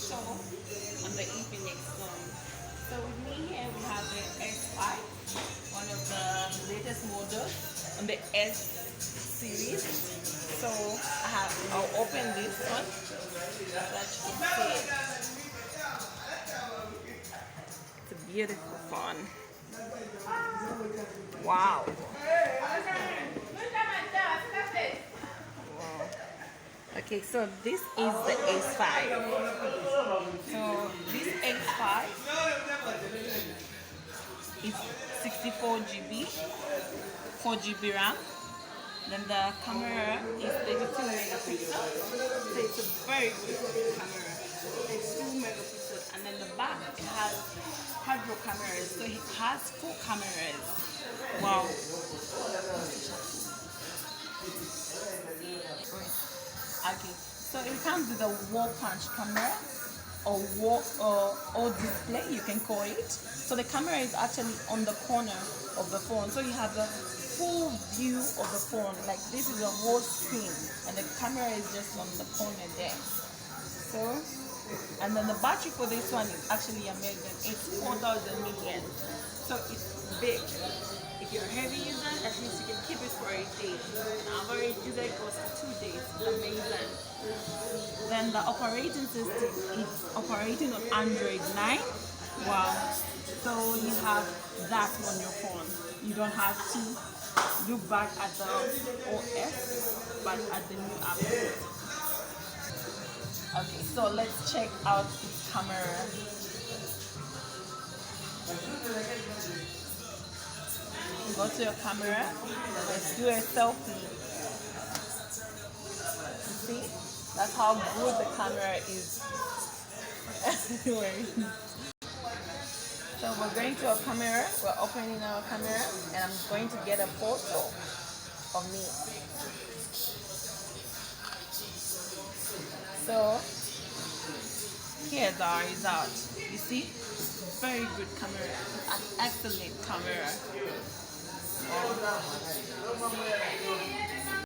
show on the Infinix phone. So with me here we have the S5, one of the latest models on the S series. So I'll open this one so that you can see it. It's a beautiful phone. Wow. Okay, so this is the S5. So this S5 is 64 GB, 4 GB RAM. Then the camera is 32 megapixels. So it's a very good camera. It's 2 megapixels. And then the back it has quadro cameras. So it has 4 cameras. Wow. Okay, so it comes with a wall punch camera or display, you can call it. So the camera is actually on the corner of the phone, so you have a full view of the phone. Like this is a whole screen, and the camera is just on the corner there. So, and then the battery for this one is actually amazing. It's 4,000 milliamps, so it's big. If you're a heavy user, at least you can keep it for a day. An average user goes for 2 days. It's amazing. Then the operating system is operating on Android 9. Wow. So you have that on your phone. You don't have to look back at the OS, but at the new update. Okay, so let's check out its camera. Go to your camera. Let's do a selfie. You see? That's how good the camera is. Anyway. So we're going to our camera. We're opening our camera, and I'm going to get a photo of me. So here's our result. You see? Very good camera. An excellent camera.